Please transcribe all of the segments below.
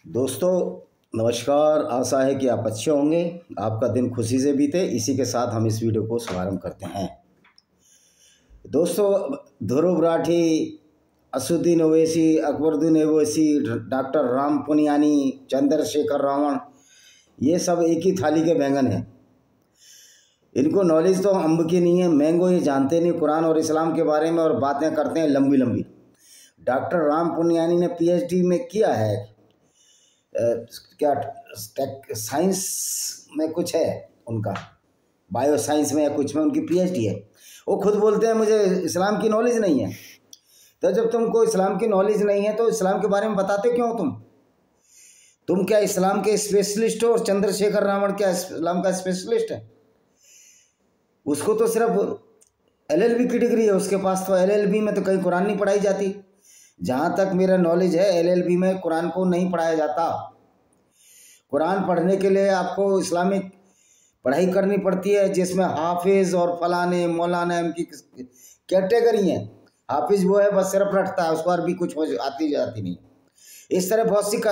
दोस्तों नमस्कार। आशा है कि आप अच्छे होंगे, आपका दिन खुशी से बीते। इसी के साथ हम इस वीडियो को शुभारंभ करते हैं। दोस्तों, ध्रुव राठी, असुद्दीन ओवैसी, अकबरुद्दीन ओवैसी, डॉक्टर राम पुनियानी, चंद्रशेखर रावण, ये सब एक ही थाली के बैंगन हैं। इनको नॉलेज तो अम्ब की नहीं है, मैंगो ये जानते नहीं कुरान और इस्लाम के बारे में, और बातें करते हैं लंबी लंबी। डॉक्टर राम पुनियानी ने पीएचडी में किया है, क्या साइंस में कुछ है उनका, बायो साइंस में या कुछ में उनकी पीएचडी है। वो खुद बोलते हैं मुझे इस्लाम की नॉलेज नहीं है। तो जब तुमको इस्लाम की नॉलेज नहीं है तो इस्लाम के बारे में बताते क्यों तुम क्या इस्लाम के स्पेशलिस्ट हो? और चंद्रशेखर रावण क्या इस्लाम का स्पेशलिस्ट है? उसको तो सिर्फ एलएलबी की डिग्री है उसके पास। तो एलएलबी में तो कहीं कुरान नहीं पढ़ाई जाती। जहाँ तक मेरा नॉलेज है, एलएलबी में कुरान को नहीं पढ़ाया जाता। कुरान पढ़ने के लिए आपको इस्लामिक पढ़ाई करनी पड़ती है, जिसमें हाफिज और फलाने मौलाना इनकी कैटेगरी हैं। हाफिज वो है बस सिर्फ रटता है, उसको अरबी कुछ आती जाती नहीं। इस तरह बहुत सी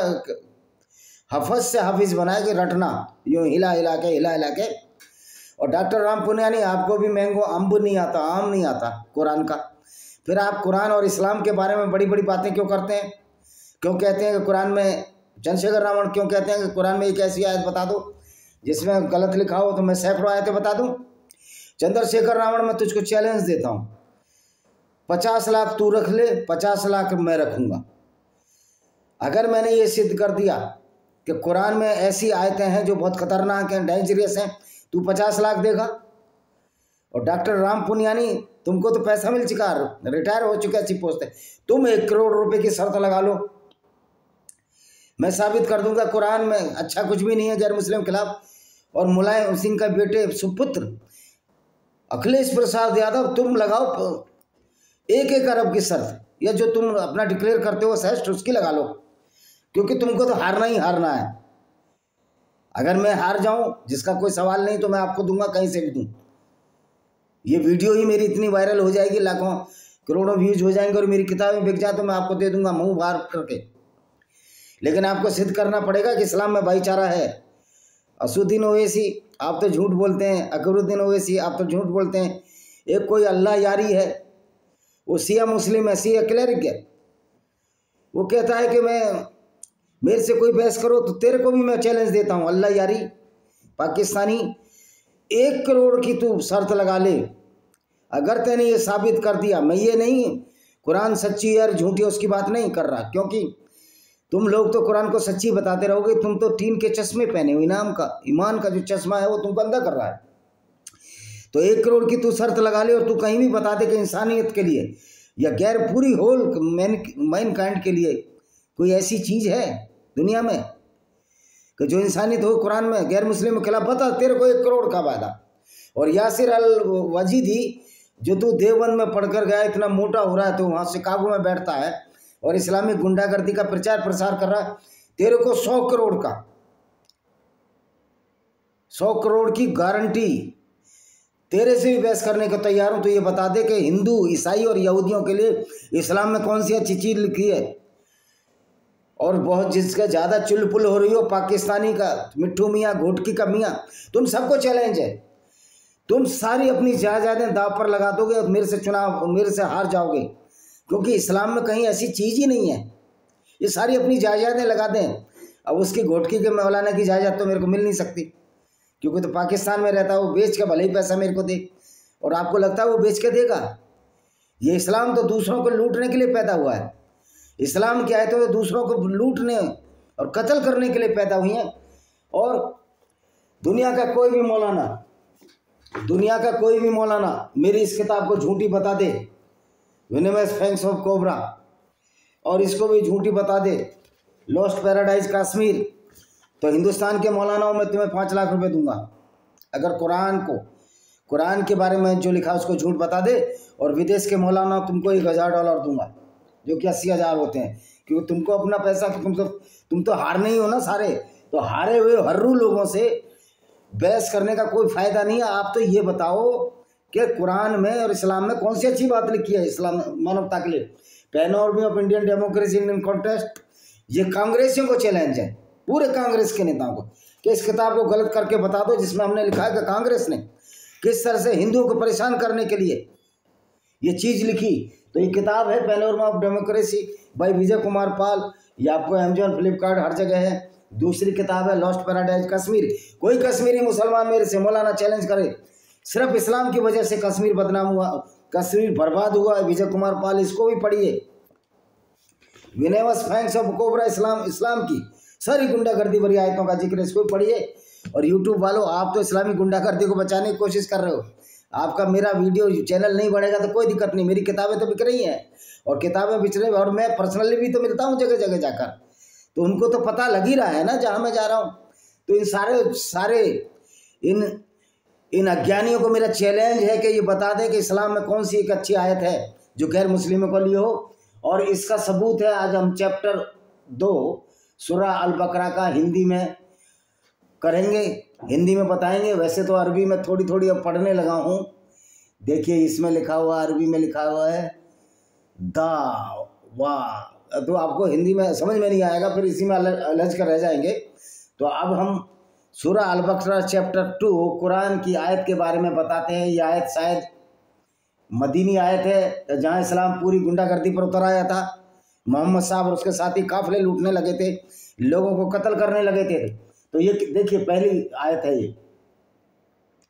हफज से हाफिज बनाए कि रटना यूँ हिला हिला के। और डॉक्टर राम पुनियानी, आपको भी मैंगो अम्ब नहीं आता, आम नहीं आता कुरान का। फिर आप कुरान और इस्लाम के बारे में बड़ी बड़ी बातें क्यों करते हैं? क्यों कहते हैं कि कुरान में, चंद्रशेखर रावण क्यों कहते हैं कि कुरान में एक ऐसी आयत बता दो जिसमें गलत लिखा हो तो मैं सैकड़ों आयतें बता दूं? चंद्रशेखर रावण, मैं तुझको चैलेंज देता हूं, 50 लाख तू रख ले, 50 लाख मैं रखूंगा। अगर मैंने ये सिद्ध कर दिया कि कुरान में ऐसी आयतें हैं जो बहुत खतरनाक हैं, डेंजरियस हैं, तू 50 लाख देगा। और डॉक्टर राम पुनियानी, तुमको तो पैसा मिल चुका, रिटायर हो चुका अच्छी पोस्ट है, तुम 1 करोड़ रुपए की शर्त लगा लो, मैं साबित कर दूंगा कुरान में अच्छा कुछ भी नहीं है गैर मुस्लिम के खिलाफ। और मुलायम सिंह का बेटे सुपुत्र अखिलेश प्रसाद यादव, तुम लगाओ 1 अरब की शर्त, या जो तुम अपना डिक्लेयर करते हो सेस्ट उसकी लगा लो, क्योंकि तुमको तो हारना ही हारना है। अगर मैं हार जाऊं, जिसका कोई सवाल नहीं, तो मैं आपको दूंगा, कहीं से भी दूं। ये वीडियो ही मेरी इतनी वायरल हो जाएगी, लाखों करोड़ों व्यूज हो जाएंगे, और मेरी किताबें बिक जाए तो मैं आपको दे दूंगा मुंह बाहर करके। लेकिन आपको सिद्ध करना पड़ेगा कि इस्लाम में भाईचारा है। असुद्दीन ओवैसी, आप तो झूठ बोलते हैं। अकबरुद्दीन ओवैसी, आप तो झूठ बोलते हैं। एक कोई अल्लाह यारी है, वो शिया मुस्लिम है, शिया क्लरिक है। वो कहता है कि मेरे से कोई बहस करो तो तेरे को भी मैं चैलेंज देता हूँ। अल्लाह यारी पाकिस्तानी, 1 करोड़ की तू शर्त लगा ले, अगर तैने ये साबित कर दिया। मैं ये नहीं कुरान सच्ची है और झूठी है उसकी बात नहीं कर रहा, क्योंकि तुम लोग तो कुरान को सच्ची बताते रहोगे। तुम तो टीन के चश्मे पहने हो, ईमान का जो चश्मा है वो तुमको अंधा कर रहा है। तो 1 करोड़ की तू शर्त लगा ले, और तू कहीं भी बता दे कि इंसानियत के लिए या गैर पूरी होल मैन काइंड के लिए कोई ऐसी चीज़ है दुनिया में कि जो इंसानियत हो कुरान में गैर मुस्लिम के खिलाफ, बता, तेरे को 1 करोड़ का वादा। और यासिर अल वजीदी, जो तू देवबंद में पढ़कर गया, इतना मोटा हो रहा है, तो वहाँ शिकागो में बैठता है और इस्लामिक गुंडागर्दी का प्रचार प्रसार कर रहा है, तेरे को 100 करोड़ का, 100 करोड़ की गारंटी, तेरे से भी बहस करने को तैयार हूं। तो ये बता दे कि हिंदू, ईसाई और यहूदियों के लिए इस्लाम में कौन सी अच्छी चीज़ लिखी है? और बहुत जिसका ज़्यादा चुलपुल हो रही हो, पाकिस्तानी का मिट्ठू मियाँ, घोटकी का मियाँ, तुम सबको चैलेंज है। तुम सारी अपनी जायदादें दाव पर लगा दोगे और मेरे से हार जाओगे, क्योंकि इस्लाम में कहीं ऐसी चीज़ ही नहीं है। ये सारी अपनी जायदादें लगा दें। अब उसकी घोटकी के मौलाना की जायदाद तो मेरे को मिल नहीं सकती, क्योंकि तो पाकिस्तान में रहता है, वो बेच के भले ही पैसा मेरे को दे। और आपको लगता है वो बेच के देगा? ये इस्लाम तो दूसरों को लूटने के लिए पैदा हुआ है। इस्लाम की आयतें तो दूसरों को लूटने और कत्ल करने के लिए पैदा हुई हैं। और दुनिया का कोई भी मौलाना मेरी इस किताब को झूठी बता दे, विनिमस फैंक्स ऑफ कोबरा, और इसको भी झूठी बता दे, लॉस्ट पैराडाइज कश्मीर, तो हिंदुस्तान के मौलानाओं में तुम्हें 5 लाख रुपए दूंगा। अगर कुरान के बारे में जो लिखा उसको झूठ बता दे। और विदेश के मौलाना तुमको $1000 दूंगा, जो कि 80,000 होते हैं, क्योंकि तुमको अपना पैसा, तुम तो हारने ही हो ना सारे। तो हारे हुए हर्रू लोगों से बहस करने का कोई फ़ायदा नहीं है। आप तो ये बताओ कि कुरान में और इस्लाम में कौन सी अच्छी बात लिखी है इस्लाम मानवता के लिए? Panorama of Indian democracy in contest, ये कांग्रेसियों को चैलेंज है, पूरे कांग्रेस के नेताओं को, कि इस किताब को गलत करके बता दो जिसमें हमने लिखा है कि कांग्रेस ने किस तरह से हिंदुओं को परेशान करने के लिए ये चीज़ लिखी। तो ये किताब है panorama of democracy bye Vijay Kumar Pal. ये आपको अमेजॉन, फ्लिपकार्ट हर जगह है। दूसरी किताब है लॉस्ट पैराडाइज कश्मीर। कोई कश्मीरी मुसलमान मेरे से मौलाना चैलेंज करे, सिर्फ इस्लाम की वजह से कश्मीर बदनाम हुआ, कश्मीर बर्बाद हुआ, विजय कुमार पाल, इसको भी पढ़िए। विनेवस फैंक्स ऑफ कोबरा इस्लाम की सारी गुंडागर्दी भरी आयतों का जिक्र, इसको भी पढ़िए। और यूट्यूब वालों, आप तो इस्लामी गुंडागर्दी को बचाने की कोशिश कर रहे हो। आपका मेरा वीडियो चैनल नहीं बढ़ेगा तो कोई दिक्कत नहीं, मेरी किताबें तो बिक रही हैं और किताबें बिक रही हैं, और मैं पर्सनली भी तो मिलता हूँ जगह जगह जाकर, तो उनको तो पता लग ही रहा है ना जहाँ मैं जा रहा हूँ। तो इन सारे इन अज्ञानियों को मेरा चैलेंज है कि ये बता दें कि इस्लाम में कौन सी एक अच्छी आयत है जो गैर मुस्लिमों को लिए हो। और इसका सबूत है, आज हम चैप्टर 2 सूरा अल बकरा का हिंदी में करेंगे, हिंदी में बताएंगे। वैसे तो अरबी में थोड़ी थोड़ी अब पढ़ने लगा हूँ। देखिए इसमें लिखा हुआ, अरबी में लिखा हुआ है दा वाह, तो आपको हिंदी में समझ में नहीं आएगा, फिर इसी में अलझ कर रह जाएंगे। तो अब हम सूरा अल बकरा चैप्टर 2 कुरान की आयत के बारे में बताते हैं। ये आयत शायद मदीनी आयत है, जहाँ इस्लाम पूरी गुंडागर्दी पर उतर आया था। मोहम्मद साहब और उसके साथी काफिले लूटने लगे थे, लोगों को कत्ल करने लगे थे। तो ये देखिए पहली आयत है, ये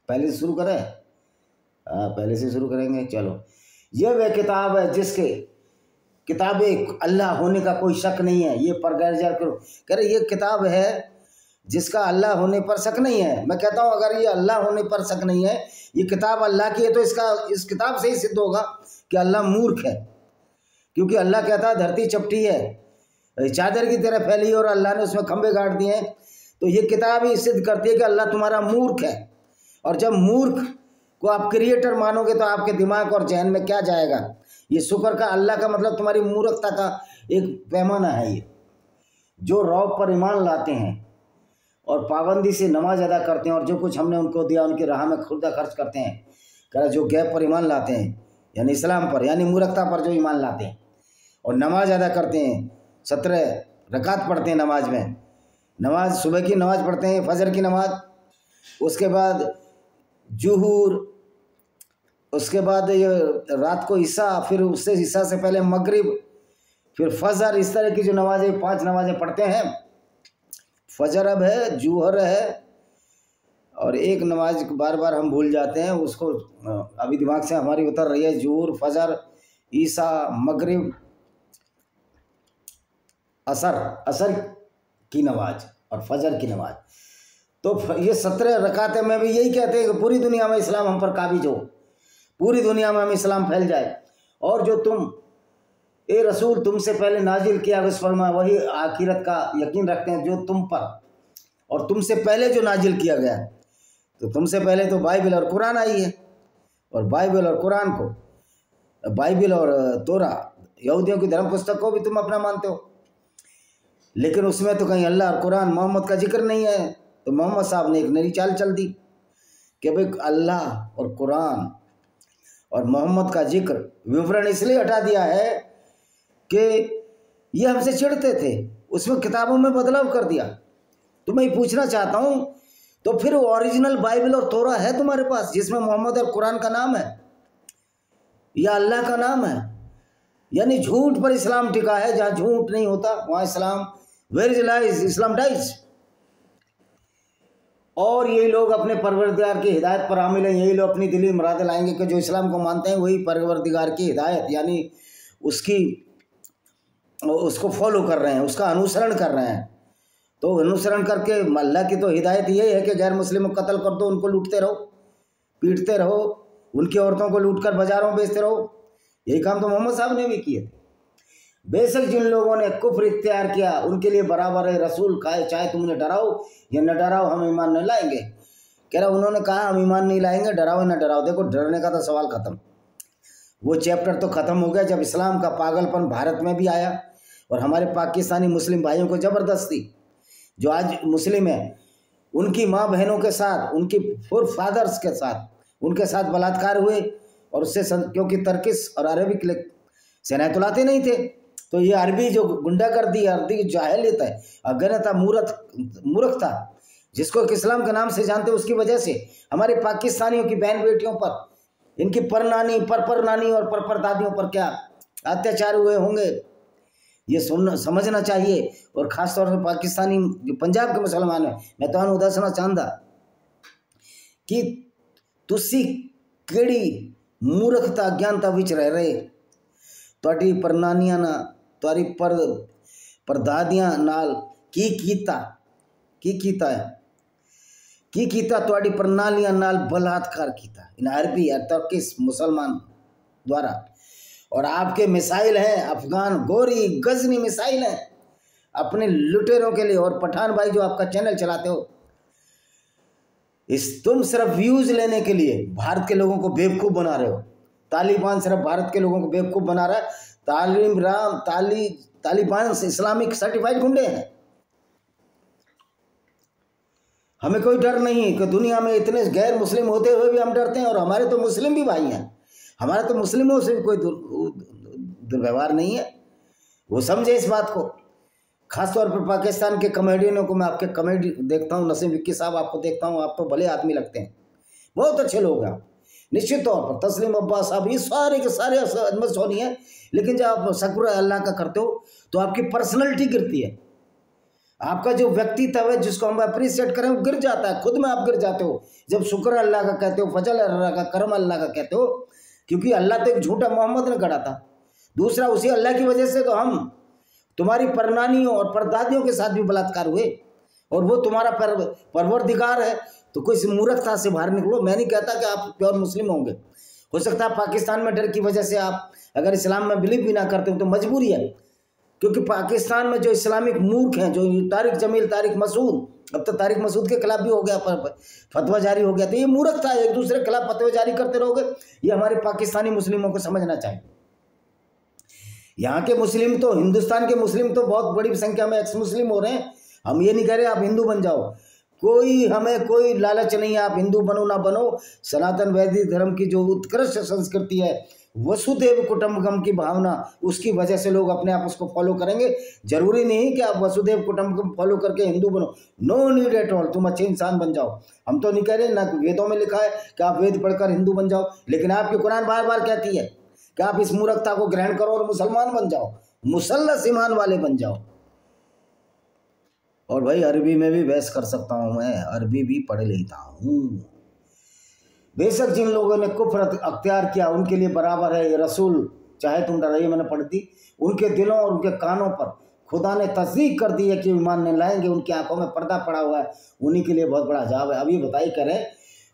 पहले से शुरू करें। पहले से शुरू करेंगे, चलो। ये वह किताब है जिसके किताबें अल्लाह होने का कोई शक नहीं है। ये परगैर करो, कह रहे ये किताब है जिसका अल्लाह होने पर शक नहीं है। मैं कहता हूँ अगर ये अल्लाह होने पर शक नहीं है, ये किताब अल्लाह की है, तो इस किताब से ही सिद्ध होगा कि अल्लाह मूर्ख है। क्योंकि अल्लाह कहता है धरती चपटी है, चादर की तरह फैली है और अल्लाह ने उसमें खंभे गाड़ दिए हैं। तो ये किताब ही सिद्ध करती है कि अल्लाह तुम्हारा मूर्ख है। और जब मूर्ख को आप क्रिएटर मानोगे तो आपके दिमाग और जहन में क्या जाएगा? ये शुक्र का अल्लाह का मतलब तुम्हारी मूर्खता का एक पैमाना है। ये जो रौब पर ईमान लाते हैं और पाबंदी से नमाज अदा करते हैं और जो कुछ हमने उनको दिया उनकी राह में खुर्दा खर्च करते हैं, कह जो गैब पर ईमान लाते हैं यानी इस्लाम पर, यानी मूर्खता पर जो ईमान लाते हैं और नमाज अदा करते हैं, 17 रकात पढ़ते हैं नमाज में, नमाज सुबह की नमाज पढ़ते हैं, फजर की नमाज, उसके बाद जुहूर, उसके बाद ये रात को ईसा, फिर उससे ईसा से पहले मगरिब, फिर फजर, इस तरह की जो नमाजें 5 नमाजें पढ़ते हैं। फजर अब है, जुहर है, और एक नमाज बार बार हम भूल जाते हैं, उसको अभी दिमाग से हमारी उतर रही है। जुहर, फजर, ईसा, मगरिब, असर की नमाज और फजर की नमाज। तो ये 17 रकातें में भी यही कहते हैं कि पूरी दुनिया में इस्लाम हम पर काबिज हो, पूरी दुनिया में हम इस्लाम फैल जाए, और जो तुम ए रसूल तुमसे पहले नाजिल किया उस पर वही आखिरत का यकीन रखते हैं जो तुम पर, और तुमसे पहले जो नाजिल किया गया, तो तुमसे पहले तो बाइबल और कुरान आई है, और बाइबल और कुरान को, बाइबल और तोरा यहूदियों की धर्म पुस्तक को भी तुम अपना मानते हो, लेकिन उसमें तो कहीं अल्लाह और कुरान मोहम्मद का जिक्र नहीं है। तो मोहम्मद साहब ने एक नई चाल चल दी कि भाई अल्लाह और कुरान और मोहम्मद का जिक्र विवरण इसलिए हटा दिया है कि ये हमसे चिढ़ते थे, उसमें किताबों में बदलाव कर दिया। तो मैं ये पूछना चाहता हूँ, तो फिर ओरिजिनल बाइबल और तोरा है तुम्हारे पास जिसमें मोहम्मद और कुरान का नाम है या अल्लाह का नाम है? यानी झूठ पर इस्लाम टिका है, जहाँ झूठ नहीं होता वहाँ इस्लाम, where is lies Islam dies. और यही लोग अपने परवरदिगार की हिदायत पर हामिल हैं, यही लोग अपनी दिली मुराद लाएंगे कि जो इस्लाम को मानते हैं वही परवरदिगार की हिदायत यानी उसको फॉलो कर रहे हैं, उसका अनुसरण कर रहे हैं। तो अनुसरण करके अल्लाह की तो हिदायत यही है कि गैर मुस्लिम को कत्ल कर दो, उनको लूटते रहो, पीटते रहो, उनकी औरतों को लूटकर बाजारों में बेचते रहो। यही काम तो मोहम्मद साहब ने भी किए थे। बेशक जिन लोगों ने कुफ्र इख्तियार किया उनके लिए बराबर है, रसूल खाए चाहे तुम उन्हें डराओ या न डराओ हम ईमान नहीं लाएंगे। कह रहा उन्होंने कहा हम ईमान नहीं लाएंगे, डराओ न डराओ। देखो डरने का तो सवाल ख़त्म, वो चैप्टर तो ख़त्म हो गया जब इस्लाम का पागलपन भारत में भी आया और हमारे पाकिस्तानी मुस्लिम भाइयों को ज़बरदस्ती, जो आज मुस्लिम हैं उनकी माँ बहनों के साथ, उनकी फोर फादर्स के साथ, उनके साथ बलात्कार हुए, और उससे क्योंकि तर्किस और अरबिक सेनाएँ तो लाते नहीं थे, तो ये अरबी जो गुंडागर्दी, अरबी जाहिलियत है, अज्ञानता, मूर्खता, जिसको इस्लाम के नाम से जानते हैं, उसकी वजह से हमारे पाकिस्तानियों की बहन बेटियों पर, इनकी परनानी, परनानी और परदादियों पर क्या अत्याचार हुए होंगे, ये समझना चाहिए। और ख़ास तौर से पाकिस्तानी जो पंजाब के मुसलमान हैं, मैं तो दसना चाहता कि तुसी केड़ी मूर्खता अज्ञानता विच रह रहे, तुहाडी परनानियां ना, तुहाडी परदादियां नाल की कीता है, की कीता तुहाडी परनानियां नाल बलात्कार कीता इन अरबी या तुर्किश मुसलमान द्वारा। और आपके मिसाइल हैं अफगान गोरी गजनी मिसाइल हैं अपने लुटेरों के लिए। और पठान भाई जो आपका चैनल चलाते हो, तुम सिर्फ व्यूज लेने के लिए भारत के लोगों को बेवकूफ़ बना रहे हो। तालिबान सिर्फ भारत के लोगों को बेवकूफ़ बना रहा है। तालिबान इस्लामिक सर्टिफाइड गुंडे हैं। हमें कोई डर नहीं कि दुनिया में इतने गैर मुस्लिम होते हुए भी हम डरते हैं, और हमारे तो मुस्लिम भी भाई हैं, हमारा तो मुस्लिमों से भी कोई दुर्व्यवहार नहीं है। वो समझे इस बात को। खासतौर पर पाकिस्तान के कॉमेडियनों को मैं आपके कॉमेडी देखता हूँ, नसीम विक्की साहब आपको देखता हूँ, आप तो भले आदमी लगते हैं, बहुत अच्छे लोग हैं निश्चित तौर पर। तस्लीम अब्बास साहब, ये सारे के सारे अहमद सोनी है, लेकिन जब आप शुक्र अल्लाह का करते हो तो आपकी पर्सनैलिटी गिरती है, आपका जो व्यक्तित्व है जिसको हम अप्रिशिएट करें वो गिर जाता है, खुद में आप गिर जाते हो जब शुक्र अल्लाह का कहते हो, फजल अल्लाह का, करम अल्लाह का कहते हो। क्योंकि अल्लाह तो एक झूठा मोहम्मद ने गढ़ा था, दूसरा उसी अल्लाह की वजह से तो हम तुम्हारी परनानियों और परदादियों के साथ भी बलात्कार हुए, और वो तुम्हारा परवरदिगार है। तो कोई मूर्खता से बाहर निकलो। मैं नहीं कहता कि आप प्योर मुस्लिम होंगे, हो सकता है पाकिस्तान में डर की वजह से आप अगर इस्लाम में बिलीव भी ना करते हो तो मजबूरी है, क्योंकि पाकिस्तान में जो इस्लामिक मूर्ख हैं, जो तारिक जमील, तारिक मसूद, अब तो तारिक मसूद के खिलाफ भी हो गया फतवा जारी हो गया, तो ये मूर्खता है, एक दूसरे के खिलाफ फतवा जारी करते रहोगे। ये हमारे पाकिस्तानी मुस्लिमों को समझना चाहिए। यहाँ के मुस्लिम तो, हिंदुस्तान के मुस्लिम तो बहुत बड़ी संख्या में एक्स मुस्लिम हो रहे हैं। हम ये नहीं कह रहे आप हिंदू बन जाओ, हमें कोई लालच नहीं है, आप हिंदू बनो ना बनो। सनातन वैदिक धर्म की जो उत्कृष्ट संस्कृति है, वसुदेव कुटुंबकम की भावना, उसकी वजह से लोग अपने आप उसको फॉलो करेंगे। जरूरी नहीं कि आप वसुदेव कुटुंबकम फॉलो करके हिंदू बनो, नो नीड एट ऑल, तुम अच्छे इंसान बन जाओ। हम तो नहीं कह रहे, ना वेदों में लिखा है कि आप वेद पढ़कर हिंदू बन जाओ, लेकिन आपकी कुरान बार बार कहती है कि आप इस मूर्खता को ग्रहण करो और मुसलमान बन जाओ, मुसल्लस ईमान वाले बन जाओ। और भाई अरबी में भी बहस कर सकता हूँ, मैं अरबी भी पढ़ लेता हूँ। बेशक जिन लोगों ने कुफ्र अख्तियार किया उनके लिए बराबर है ये रसूल, चाहे तुम डराइए, मैंने पढ़ दी, उनके दिलों और उनके कानों पर खुदा ने तस्दीक कर दी है कि ईमान नहीं लाएंगे, उनकी आंखों में पर्दा पड़ा हुआ है, उन्हीं के लिए बहुत बड़ा अजाब है। अब ये बताइए करें,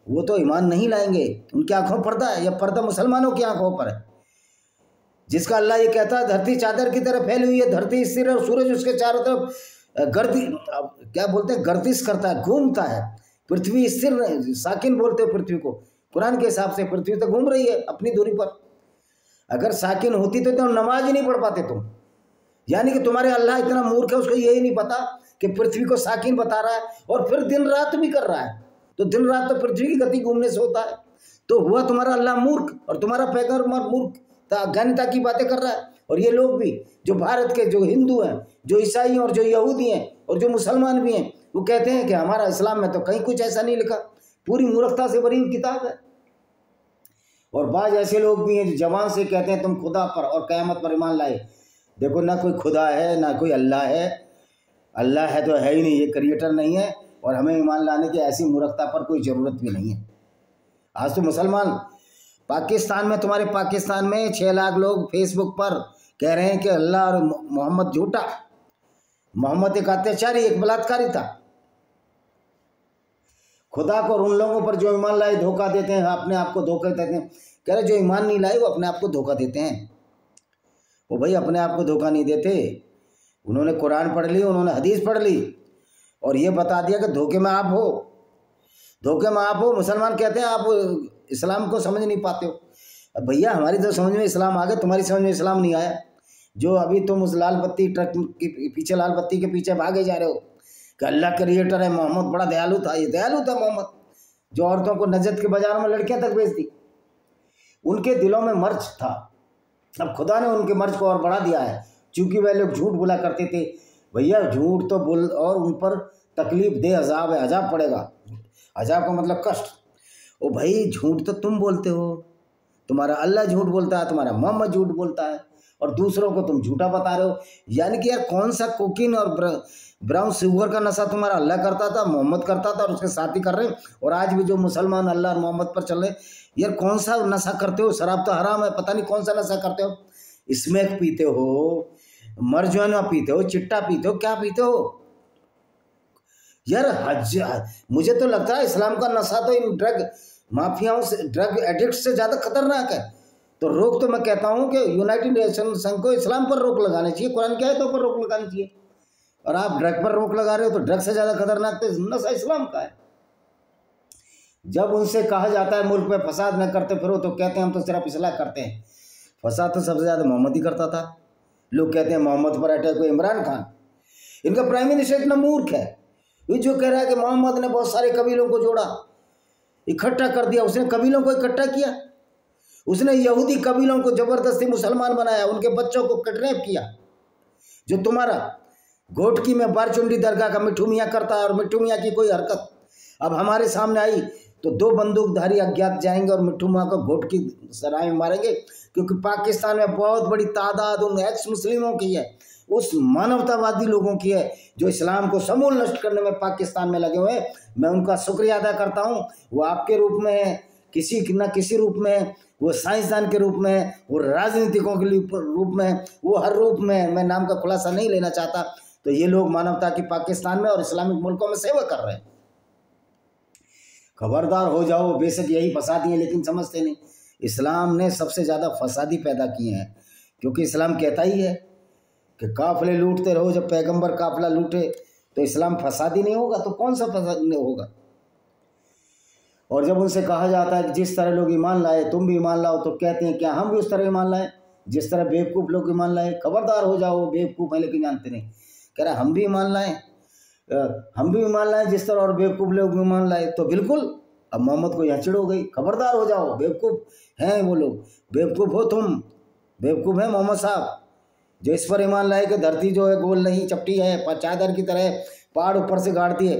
वो तो ईमान नहीं लाएंगे, उनकी आंखों में पर्दा है, या पर्दा मुसलमानों की आंखों पर है, जिसका अल्लाह ये कहता है धरती चादर की तरह फैली हुई है, धरती स्थिर है और सूरज उसके चारों तरफ क्या बोलते हैं, गर्दिश करता है, घूमता है। पृथ्वी स्थिर, साकिन बोलते हो पृथ्वी को, कुरान के हिसाब से पृथ्वी तो घूम रही है अपनी दूरी पर। अगर साकिन होती तो तुम नमाज ही नहीं पढ़ पाते तुम। यानी कि तुम्हारे अल्लाह इतना मूर्ख है, उसको यही नहीं पता कि पृथ्वी को साकिन बता रहा है और फिर दिन रात भी कर रहा है। तो दिन रात तो पृथ्वी की गति घूमने से होता है। तो हुआ तुम्हारा अल्लाह मूर्ख और तुम्हारा पैगंबर मूर्ख, अज्ञानता की बातें कर रहा है। और ये लोग भी जो भारत के जो हिंदू हैं, जो ईसाई और जो यहूदी हैं और जो मुसलमान भी हैं, वो कहते हैं कि हमारा इस्लाम में तो कहीं कुछ ऐसा नहीं लिखा, पूरी मूर्खता से भरी हुई किताब है। और बाज ऐसे लोग भी हैं जो जवान से कहते हैं तुम खुदा पर और क़यामत पर ईमान लाए। देखो, ना कोई खुदा है ना कोई अल्लाह है, अल्लाह है तो है ही नहीं, ये क्रिएटर नहीं है, और हमें ईमान लाने की ऐसी मूर्खता पर कोई ज़रूरत भी नहीं है। आज तो मुसलमान पाकिस्तान में, तुम्हारे पाकिस्तान में 6 लाख लोग फेसबुक पर कह रहे हैं कि अल्लाह और मोहम्मद झूठा, मोहम्मद एक अत्याचारी, एक बलात्कारी था। खुदा को और उन लोगों पर जो ईमान लाए धोखा देते हैं, अपने आप को धोखा देते हैं। कह रहे जो ईमान नहीं लाए वो अपने आप को धोखा देते हैं। वो भाई अपने आप को धोखा नहीं देते, उन्होंने कुरान पढ़ ली, उन्होंने हदीस पढ़ ली और ये बता दिया कि धोखे में आप हो, धोखे में आप हो। मुसलमान कहते हैं आप इस्लाम को समझ नहीं पाते हो। अब भैया हमारी तो समझ में इस्लाम आ गया, तुम्हारी समझ में इस्लाम नहीं आया। जो अभी तुम उस लाल बत्ती ट्रक के पीछे, लाल बत्ती के पीछे भागे जा रहे हो कि अल्लाह क्रिएटर है, मोहम्मद बड़ा दयालु था। ये दयालु था मोहम्मद, जो औरतों को नजत के बाजारों में लड़कियां तक बेच दी। उनके दिलों में मर्ज था, अब खुदा ने उनके मर्ज को और बढ़ा दिया है। चूँकि वह लोग झूठ बोला करते थे। भैया झूठ तो बोल और उन पर तकलीफ दे अजाब है, अजाब पड़ेगा। अजाब का मतलब कष्ट। ओ भाई झूठ तो तुम बोलते हो, तुम्हारा अल्लाह झूठ बोलता है, तुम्हारा मोहम्मद झूठ बोलता है और दूसरों को तुम झूठा बता रहे हो। यानी कि यार कौन सा कोकीन और ब्राउन शुगर का नशा तुम्हारा अल्लाह करता था, मोहम्मद करता था और उसके साथ ही कर रहे हैं। और आज भी जो मुसलमान अल्लाह और मोहम्मद पर चल रहे, यार कौन सा नशा करते हो? शराब तो हराम है, पता नहीं कौन सा नशा करते हो। स्मैक पीते हो, मरजुआना पीते हो, चिट्टा पीते हो, क्या पीते हो यार? मुझे तो लगता है इस्लाम का नशा तो इन ड्रग माफियाओं से, ड्रग एडिक्ट से ज़्यादा खतरनाक है। तो रोक तो मैं कहता हूँ कि यूनाइटेड नेशन संघ को इस्लाम पर रोक लगानी चाहिए, कुरान की आयतों पर रोक लगानी चाहिए। और आप ड्रग पर रोक लगा रहे हो, तो ड्रग से ज़्यादा खतरनाक तो नशा इस्लाम का है। जब उनसे कहा जाता है मुल्क में फसाद न करते फिरो, तो कहते हैं हम तो सिर्फ इस्लाह करते हैं। फसाद तो सबसे ज़्यादा मोहम्मद ही करता था। लोग कहते हैं मोहम्मद पर अटैक हुआ, इमरान खान। इनका प्राइम मिनिस्टर इतना मूर्ख है, ये जो कह रहा है कि मोहम्मद ने बहुत सारे कबीलों को जोड़ा, इकट्ठा कर दिया। उसने कबीलों को इकट्ठा किया, उसने यहूदी कबीलों को जबरदस्ती मुसलमान बनाया, उनके बच्चों को किडनैप किया। जो तुम्हारा घोटकी में बारचुंडी दरगाह का मिट्ठू मियाँ करता है और मिट्ठू मियाँ की कोई हरकत अब हमारे सामने आई तो 2 बंदूकधारी अज्ञात जाएंगे और मिट्ठू मियाँ को घोटकी सराय में मारेंगे। क्योंकि पाकिस्तान में बहुत बड़ी तादाद उन एक्स मुस्लिमों की है, उस मानवतावादी लोगों की है जो इस्लाम को समूल नष्ट करने में पाकिस्तान में लगे हुए हैं। मैं उनका शुक्रिया अदा करता हूँ। वो आपके रूप में है, किसी न किसी रूप में, वो साइंसदान के रूप में, वो राजनीतिकों के रूप में, वो हर रूप में, मैं नाम का खुलासा नहीं लेना चाहता। तो ये लोग मानवता की पाकिस्तान में और इस्लामिक मुल्कों में सेवा कर रहे हैं। खबरदार हो जाओ। बेशक यही फसादी है, लेकिन समझते नहीं। इस्लाम ने सबसे ज़्यादा फसादी पैदा किए हैं, क्योंकि इस्लाम कहता ही है कि काफिले लूटते रहो। जब पैगंबर काफिला लूटे तो इस्लाम फसादी नहीं होगा, तो कौन सा फसाद नहीं होगा? और जब उनसे कहा जाता है कि जिस तरह लोग ईमान लाए तुम भी ईमान लाओ, तो कहते हैं क्या हम भी उस तरह ईमान लाए जिस तरह बेवकूफ़ लोग ईमान लाए? खबरदार हो जाओ, बेवकूफ़ है लेकिन जानते नहीं। कह रहा हम भी ईमान लाएँ, हम भी ईमान लाएँ जिस तरह और बेवकूफ़ लोग ईमान लाए। तो बिल्कुल अब मोहम्मद को यहाँ चिढ़ हो गई। खबरदार हो जाओ, बेवकूफ़ हैं वो लोग, बेवकूफ़ हो तुम, बेवकूफ़ है मोहम्मद साहब जो इस पर ईमान लाए कि धरती जो है गोल नहीं चपटी है, चादर की तरह पहाड़ ऊपर से गाड़ दिए।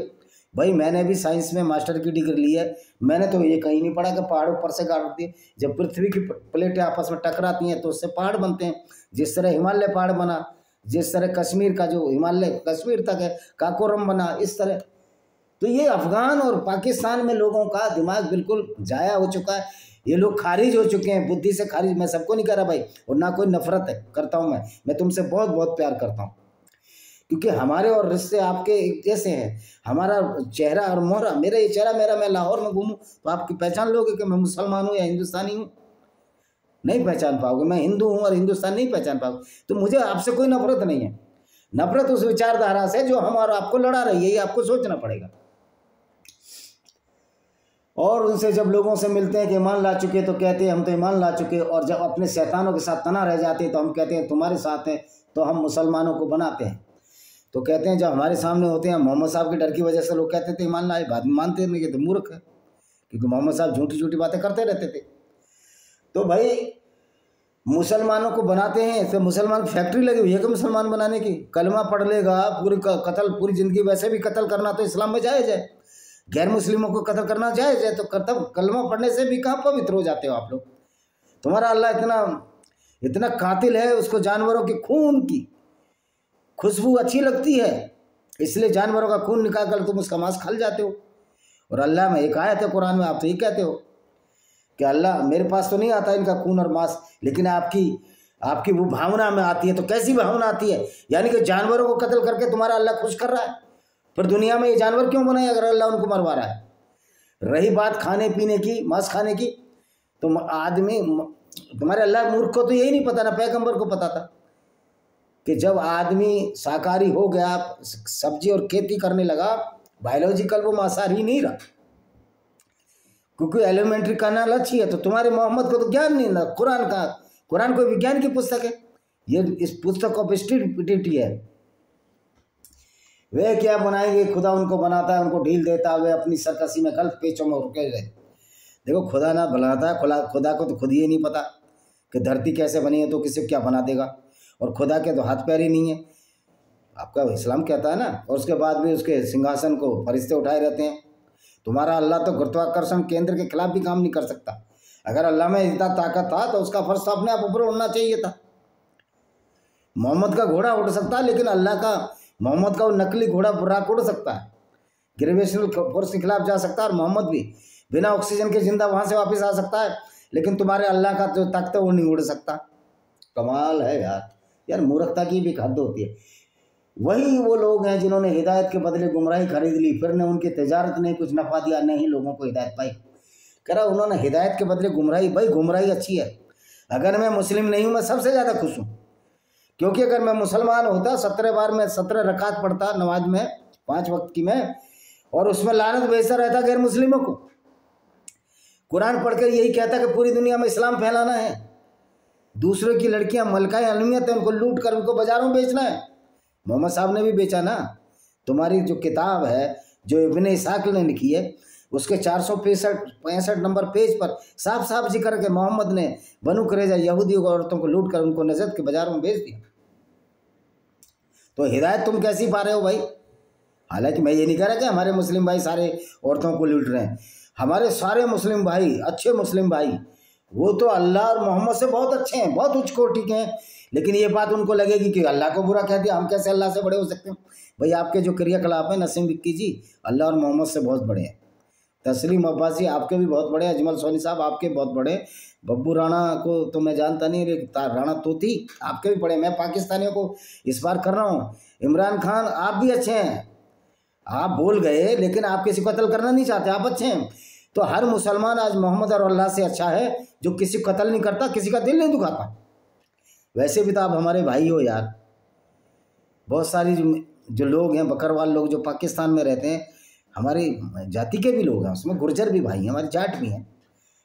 भाई मैंने भी साइंस में मास्टर की डिग्री ली है, मैंने तो ये कहीं नहीं पढ़ा कि पहाड़ ऊपर से गाड़ दिए। जब पृथ्वी की प्लेटें आपस में टकराती हैं तो उससे पहाड़ बनते हैं। जिस तरह हिमालय पहाड़ बना, जिस तरह कश्मीर का जो हिमालय कश्मीर तक है काकोरम बना, इस तरह। तो ये अफगान और पाकिस्तान में लोगों का दिमाग बिल्कुल जाया हो चुका है। ये लोग खारिज हो चुके हैं, बुद्धि से खारिज। मैं सबको नहीं कह रहा भाई, और ना कोई नफरत है करता हूँ। मैं तुमसे बहुत बहुत प्यार करता हूँ, क्योंकि हमारे और रिश्ते आपके एक जैसे हैं। हमारा चेहरा और मोहरा, मेरा ये चेहरा मेरा, मैं लाहौर में घूमूँ तो आपकी पहचान लोगे कि मैं मुसलमान हूँ या हिंदुस्तानी हूँ? नहीं पहचान पाओगे। मैं हिंदू हूँ और हिंदुस्तान नहीं पहचान पाओगे। तो मुझे आपसे कोई नफरत नहीं है। नफरत उस विचारधारा से जो हम और आपको लड़ा रही है, ये आपको सोचना पड़ेगा। और उनसे जब लोगों से मिलते हैं कि ईमान ला चुके, तो कहते हैं हम तो ईमान ला चुके। और जब अपने शैतानों के साथ तना रह जाते हैं तो हम कहते हैं तुम्हारे साथ हैं, तो हम मुसलमानों को बनाते हैं। तो कहते हैं जब हमारे सामने होते हैं, मोहम्मद साहब के डर की वजह से लोग कहते थे ईमान लाए, बाद में मानते नहीं कि तो मूर्ख है, क्योंकि मोहम्मद साहब झूठी झूठी बातें करते रहते थे। तो भाई मुसलमानों को बनाते हैं, तो मुसलमान की फैक्ट्री लगी हुई है कि मुसलमान बनाने की। कलमा पढ़ लेगा, पूरी ज़िंदगी वैसे भी कत्ल करना तो इस्लाम में जायज़ है, गैर मुस्लिमों को कत्ल करना जायज़ है। तो कलमा पढ़ने से भी कहाँ पवित्र हो जाते हो आप लोग? तुम्हारा अल्लाह इतना कातिल है, उसको जानवरों के खून की खुशबू अच्छी लगती है, इसलिए जानवरों का खून निकाल कर तुम उसका मांस खा जाते हो। और अल्लाह में एक आयत है कुरान में, आप तो ये कहते हो कि अल्लाह मेरे पास तो नहीं आता इनका खून और मांस, लेकिन आपकी वो भावना में आती है। तो कैसी भावना आती है? यानी कि जानवरों को कत्ल करके तुम्हारा अल्लाह खुश कर रहा है। फिर दुनिया में ये जानवर क्यों बनाए अगर अल्लाह उनको मरवा रहा है? रही बात खाने पीने की, मांस खाने की, तो आदमी, तुम्हारे अल्लाह मूर्ख को तो यही नहीं पता, ना पैगंबर को पता था कि जब आदमी शाकाहारी हो गया, सब्जी और खेती करने लगा, बायोलॉजिकल वो मांसाहारी नहीं रहा, क्योंकि एलिमेंट्री कैनाल अच्छी है। तो तुम्हारे मोहम्मद को तो ज्ञान नहीं ना कुरान कोई विज्ञान की पुस्तक है? ये इस पुस्तक ऑफ स्टुपिडिटी है। वे क्या बनाएंगे? खुदा उनको बनाता है, उनको ढील देता है, वे अपनी सरकसी में गलत पेचों में रुके गए। देखो खुदा ना बनाता है, खुदा को तो खुद ही नहीं पता कि धरती कैसे बनी है, तो किसे क्या बना देगा। और खुदा के तो हाथ पैर ही नहीं है, आपका इस्लाम कहता है ना। और उसके बाद भी उसके सिंहासन को फरिश्ते उठाए रहते हैं। तुम्हारा अल्लाह तो गुरुत्वाकर्षण केंद्र के खिलाफ भी काम नहीं कर सकता। अगर अल्लाह में इतना ताकत था तो उसका फर्श तो अपने आप ऊपर उड़ना चाहिए था। मोहम्मद का घोड़ा उड़ सकता है, लेकिन अल्लाह का मोहम्मद का वो नकली घोड़ा बुर्राक उड़ सकता है, ग्रेविटेशनल फोर्स के खिलाफ जा सकता है, और मोहम्मद भी बिना ऑक्सीजन के जिंदा वहाँ से वापस आ सकता है। लेकिन तुम्हारे अल्लाह का जो तख्त है वो नहीं उड़ सकता। कमाल है यार। यार मूर्खता की भी हद होती है। वही वो लोग हैं जिन्होंने हिदायत के बदले गुमराही खरीद ली, फिर ने उनकी तिजारत ने कुछ नफा दिया, नहीं लोगों को हिदायत पाई। कह रहा उन्होंने हिदायत के बदले गुमराही। भाई गुमराही अच्छी है। अगर मैं मुस्लिम नहीं हूँ, मैं सबसे ज़्यादा खुश हूँ, क्योंकि अगर मैं मुसलमान होता 17 बार में 17 रकात पढ़ता नमाज में 5 वक्त की में, और उसमें लानत भेजता रहता गैर मुस्लिमों को। कुरान पढ़कर यही कहता कि पूरी दुनिया में इस्लाम फैलाना है, दूसरों की लड़कियां मलकाएं अलमियत है, उनको लूट कर उनको बाजारों में बेचना है। मोहम्मद साहब ने भी बेचा ना। तुम्हारी जो किताब है जो इब्न इसाक ने लिखी है, उसके 465 नंबर पेज पर साफ साफ जिक्र के मोहम्मद ने बनु कुरैज़ा यहूदी औरतों को लूट कर उनको नजद के बाजारों में बेच दिया। तो हिदायत तुम कैसी पा रहे हो भाई? हालांकि मैं ये नहीं कह रहा कि हमारे मुस्लिम भाई सारे औरतों को लूट रहे हैं। हमारे सारे मुस्लिम भाई, अच्छे मुस्लिम भाई, वो तो अल्लाह और मोहम्मद से बहुत अच्छे हैं, बहुत उच्च कोटि के हैं। लेकिन ये बात उनको लगेगी कि अल्लाह को बुरा कह दिया, हम कैसे अल्लाह से बड़े हो सकते हैं? भाई आपके जो क्रियाकलाप हैं नसीम विक्की जी, अल्लाह और मोहम्मद से बहुत बड़े हैं। तस्लीम अब्बासी आपके भी बहुत बड़े, अजमल सोनी साहब आपके बहुत बड़े, बब्बू राणा को तो मैं जानता नहीं, लेकिन राणा तोती आपके भी बड़े। मैं पाकिस्तानियों को इस बार कर रहा हूँ। इमरान खान आप भी अच्छे हैं, आप बोल गए लेकिन आप किसी को कत्ल करना नहीं चाहते, आप अच्छे हैं। तो हर मुसलमान आज मोहम्मद और अल्लाह से अच्छा है जो किसी को कत्ल नहीं करता, किसी का दिल नहीं दुखाता। वैसे भी तो आप हमारे भाई हो यार। बहुत सारी जो लोग हैं बकरवाल लोग जो पाकिस्तान में रहते हैं, हमारी जाति के भी लोग हैं, उसमें गुर्जर भी भाई हैं, हमारी जाट भी हैं।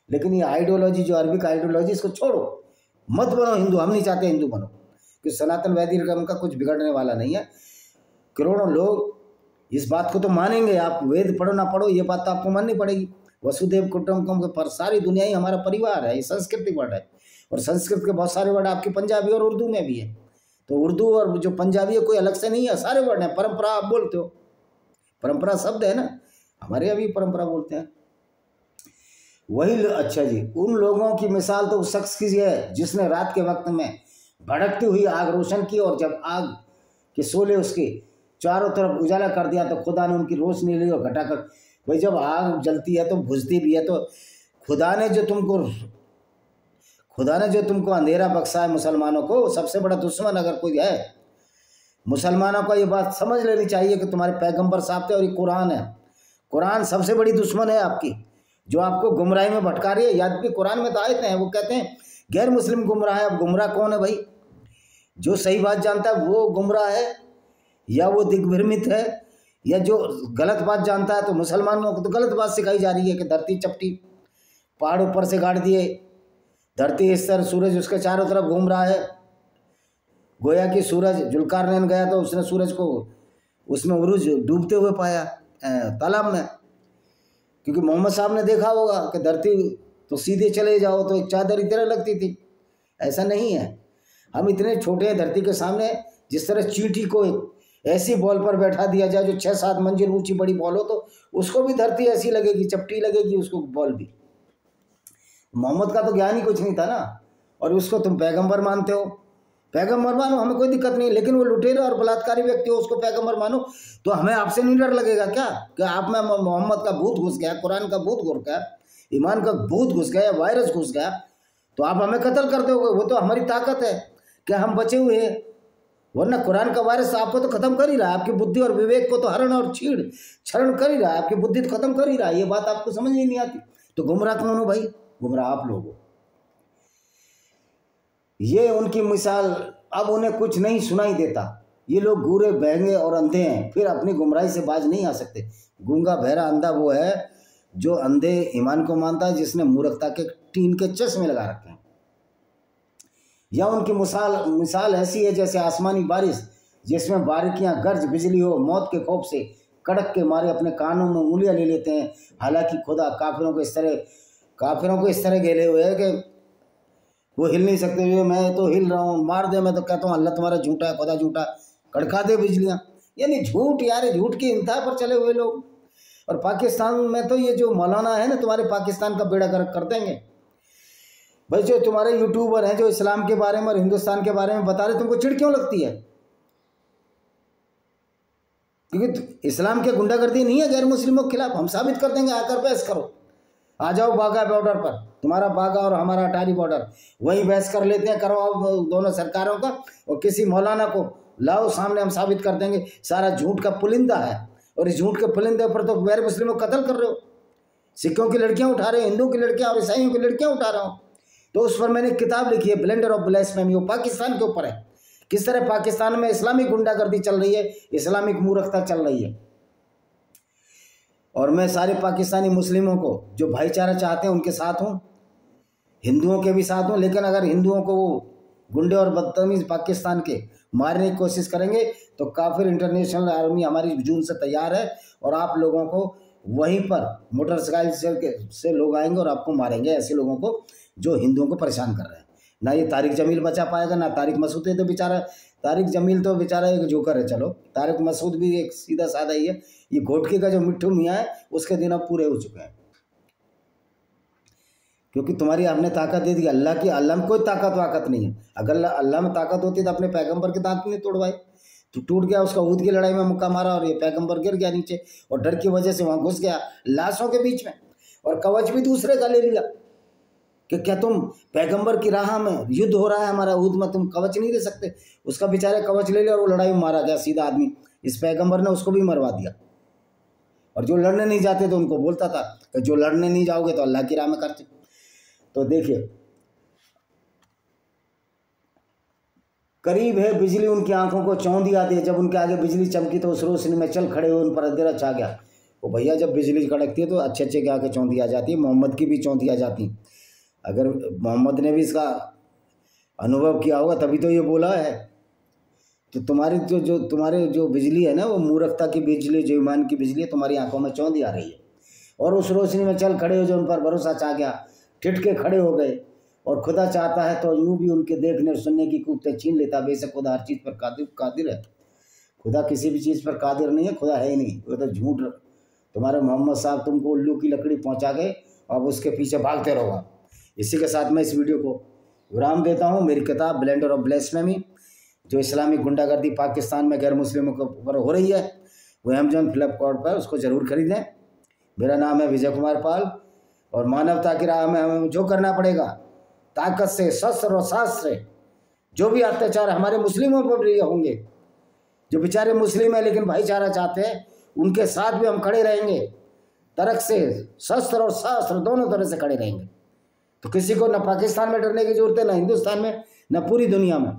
लेकिन ये आइडियोलॉजी जो अरबिक आइडियोलॉजी, इसको छोड़ो, मत बनो हिंदू। हम नहीं चाहते हिंदू बनो, क्योंकि सनातन वैदिक धर्म का कुछ बिगड़ने वाला नहीं है। करोड़ों लोग इस बात को तो मानेंगे। आप वेद पढ़ो ना पढ़ो, ये बात तो आपको माननी पड़ेगी। वसुदेव कुटुंबकम के पर सारी दुनिया ही हमारा परिवार है। ये संस्कृत वर्ड है, और संस्कृत के बहुत सारे वर्ड आपके पंजाबी और उर्दू में भी है। तो उर्दू और जो पंजाबी है कोई अलग से नहीं है, सारे वर्ड हैं। परंपरा आप बोलते हो, परंपरा शब्द है ना, हमारे अभी परंपरा बोलते हैं वही। अच्छा जी, उन लोगों की मिसाल तो उस शख्स की है जिसने रात के वक्त में भड़कती हुई आग रोशन की, और जब आग के शोले उसके चारों तरफ उजाला कर दिया तो खुदा ने उनकी रोशनी ली और घटाकर। भाई जब आग जलती है तो बुझती भी है, तो खुदा ने जो तुमको अंधेरा बख्शा है मुसलमानों को, सबसे बड़ा दुश्मन अगर कोई है मुसलमानों को, ये बात समझ लेनी चाहिए कि तुम्हारे पैगंबर साहब थे और ये कुरान है। कुरान सबसे बड़ी दुश्मन है आपकी, जो आपको गुमराही में भटका रही है। याद भी कुरान में तो आयते हैं, वो कहते हैं गैर मुस्लिम गुमराह है। अब गुमराह कौन है भाई? जो सही बात जानता है वो गुमराह है, या वो दिग्भ्रमित है, या जो गलत बात जानता है। तो मुसलमानों को तो गलत बात सिखाई जा रही है कि धरती चपटी, पहाड़ ऊपर से गाड़ दिए, धरती इस तरह, सूरज उसके चारों तरफ घूम रहा है। गोया कि सूरज जुल्कारनैन गया तो उसने सूरज को उसमें उरूज डूबते हुए पाया तालाब में, क्योंकि मोहम्मद साहब ने देखा होगा कि धरती तो सीधे चले जाओ तो एक चादर की तरह लगती थी। ऐसा नहीं है, हम इतने छोटे हैं धरती के सामने। जिस तरह चींटी को ऐसी बॉल पर बैठा दिया जाए जो 6-7 मंजिल ऊंची बड़ी बॉल हो, तो उसको भी धरती ऐसी लगेगी, चपटी लगेगी उसको बॉल भी। मोहम्मद का तो ज्ञान ही कुछ नहीं था ना, और उसको तुम पैगंबर मानते हो। पैगंबर मानो, हमें कोई दिक्कत नहीं, लेकिन वो लुटेरा और बलात्कारी व्यक्ति हो उसको पैगंबर मानो, तो हमें आपसे नहीं डर लगेगा क्या कि आप में मोहम्मद का भूत घुस गया, कुरान का भूत घुस गया, ईमान का भूत घुस गया, वायरस घुस गया, तो आप हमें कत्ल कर दोगे? वो तो हमारी ताकत है कि हम बचे हुए हैं, वरना कुरान का वायरस आपको तो खत्म कर ही रहा है। आपकी बुद्धि और विवेक को तो हरण और क्षरण कर ही रहा है, आपकी बुद्धि तो खत्म कर ही रहा है। ये बात आपको समझ ही नहीं आती। तो गुमराह कौन हो भाई? गुमराह आप लोग हो। ये उनकी मिसाल, अब उन्हें कुछ नहीं सुनाई देता। ये लोग गूरे बहंगे और अंधे हैं, फिर अपनी गुमराही से बाज नहीं आ सकते। गूंगा बहरा अंधा वो है जो अंधे ईमान को मानता है, जिसने मूर्खता के टीन के चश्मे लगा रखे हैं। या उनकी मिसाल ऐसी है जैसे आसमानी बारिश जिसमें बारीकियां गर्ज बिजली हो, मौत के खौफ से कड़क के मारे अपने कानों में उंगलियां ले लेते हैं। हालांकि खुदा काफिरों को इस तरह घेरे हुए है कि वो हिल नहीं सकते, जो मैं तो हिल रहा हूँ, मार दे मैं तो कहता हूँ अल्लाह तुम्हारा झूठा है, खुदा झूठा, कड़का दे बिजलियाँ। यानी झूठ यार, झूठ की इंतहा पर चले हुए लोग। और पाकिस्तान में तो ये जो मौलाना है ना, तुम्हारे पाकिस्तान का बेड़ा गर्क कर देंगे भाई। जो तुम्हारे यूट्यूबर हैं जो इस्लाम के बारे में और हिंदुस्तान के बारे में बता रहे, तुमको चिढ़ क्यों लगती है? क्योंकि इस्लाम के गुंडागर्दी नहीं है गैर मुस्लिमों के खिलाफ, हम साबित कर देंगे, आकर बहस करो। आ जाओ बाघा बॉर्डर पर, तुम्हारा बाघा और हमारा अटारी बॉर्डर, वहीं बहस कर लेते हैं, करवाओ दोनों सरकारों का, और किसी मौलाना को लाओ सामने, हम साबित कर देंगे सारा झूठ का पुलिंदा है। और इस झूठ के पुलिंदे पर तो गैर मुस्लिमों को कत्ल कर रहे हो, सिखों की लड़कियां उठा रहे हो, हिंदुओं की लड़कियां और ईसाइयों की लड़कियां उठा रहे हो। तो उस पर मैंने किताब लिखी है, ब्लेंडर ऑफ ब्लास्फेमी, वो पाकिस्तान के ऊपर है, किस तरह पाकिस्तान में इस्लामिक गुंडागर्दी चल रही है, इस्लामिक मूर्खता चल रही है। और मैं सारे पाकिस्तानी मुस्लिमों को जो भाईचारा चाहते हैं उनके साथ हूँ, हिंदुओं के भी साथ हूँ। लेकिन अगर हिंदुओं को वो गुंडे और बदतमीज पाकिस्तान के मारने की कोशिश करेंगे तो काफिर इंटरनेशनल आर्मी हमारी जून से तैयार है, और आप लोगों को वहीं पर मोटरसाइकिल से लोग आएंगे और आपको मारेंगे, ऐसे लोगों को जो हिंदुओं को परेशान कर रहे हैं। ना ये तारिक जमील बचा पाएगा, ना तारिक मसूद है, तो बेचारा तारिक जमील तो बेचारा एक जोकर है, चलो तारिक मसूद भी एक सीधा साधा ही है। ये घोटके का जो मिट्ठू मियाँ है उसके दिन अब पूरे हो चुके हैं, क्योंकि तुम्हारी आपने ताकत दे दी। अल्लाह की, अल्लाह में कोई ताकत वाकत नहीं है। अगर अल्लाह में ताकत होती तो अपने पैगंबर के दांत नहीं तोड़वाए, तो टूट गया, उसका ऊद की लड़ाई में मुक्का मारा और ये पैगंबर गिर गया नीचे, और डर की वजह से वहाँ घुस गया लाशों के बीच में, और कवच भी दूसरे का ले लिया कि क्या तुम पैगंबर की राह में युद्ध हो रहा है हमारा ऊद में, तुम कवच नहीं दे सकते। उसका बेचारे कवच ले लिया और वो लड़ाई में मारा गया सीधा आदमी। इस पैगंबर ने उसको भी मरवा दिया। और जो लड़ने नहीं जाते तो उनको बोलता था कि जो लड़ने नहीं जाओगे तो अल्लाह की राह में करते। तो देखिए, करीब है बिजली उनकी आंखों को चौंधी आती है, जब उनके आगे बिजली चमकी तो उस रोशनी में चल खड़े हुए, उन पर अंधेरा छा गया। वो भैया जब बिजली कड़कती है तो अच्छे अच्छे के आगे चौंधी आ जाती है, मोहम्मद की भी चौंधी आ जाती। अगर मोहम्मद ने भी इसका अनुभव किया होगा तभी तो ये बोला है। तो तुम्हारी तुम्हारे जो बिजली है ना, वो मूर्खता की बिजली, जो ईमान की बिजली है, तुम्हारी आंखों में चौंधी आ रही है। और उस रोशनी में चल खड़े हो, जो उन पर भरोसा छा गया, ठिठके खड़े हो गए। और खुदा चाहता है तो यूं भी उनके देखने और सुनने की कुव्वतें छीन लेता। बेशक खुदा हर चीज़ पर कादिर है। खुदा किसी भी चीज़ पर कादिर नहीं है, खुदा है ही नहीं, वो तो झूठ। तुम्हारे मोहम्मद साहब तुमको उल्लू की लकड़ी पहुंचा गए, अब उसके पीछे भागते रहो। इसी के साथ मैं इस वीडियो को विराम देता हूँ। मेरी किताब ब्लेंडर ऑफ ब्लास्फेमी, जो इस्लामिक गुंडागर्दी पाकिस्तान में गैर मुस्लिमों के ऊपर हो रही है, वो अमेजॉन फ्लिपकार्ट पर उसको ज़रूर खरीदें। मेरा नाम है विजय कुमार पाल, और मानवता की राह में हमें जो करना पड़ेगा, ताकत से, शस्त्र और शास्त्र से, जो भी अत्याचार हमारे मुस्लिमों पर भी होंगे, जो बेचारे मुस्लिम हैं लेकिन भाईचारा चाहते हैं, उनके साथ भी हम खड़े रहेंगे। तरक से, शस्त्र और शास्त्र दोनों तरह से खड़े रहेंगे। तो किसी को न पाकिस्तान में डरने की जरूरत है, न हिंदुस्तान में, न पूरी दुनिया में।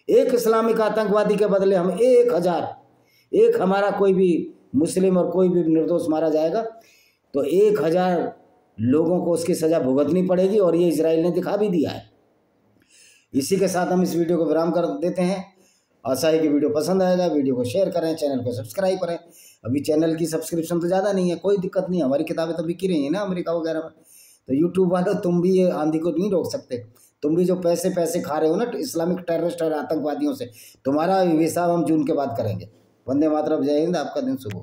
एक इस्लामिक आतंकवादी के बदले हम 1000, एक हमारा कोई भी मुस्लिम और कोई भी निर्दोष मारा जाएगा तो 1000 लोगों को उसकी सज़ा भुगतनी पड़ेगी, और ये इजराइल ने दिखा भी दिया है। इसी के साथ हम इस वीडियो को विराम कर देते हैं। आशा है कि वीडियो पसंद आएगा। वीडियो को शेयर करें, चैनल को सब्सक्राइब करें। अभी चैनल की सब्सक्रिप्शन तो ज़्यादा नहीं है, कोई दिक्कत नहीं है, हमारी किताबें तो बिकी रही हैं ना अमेरिका वगैरह में। तो यूट्यूब वालों, तुम भी ये आंधी को नहीं रोक सकते। तुम भी जो पैसे खा रहे हो ना इस्लामिक टेररिस्ट और आतंकवादियों से, तुम्हारा हिसाब हम जून के बाद करेंगे। वंदे मातरम, जय हिंद, आपका दिन शुभ हो।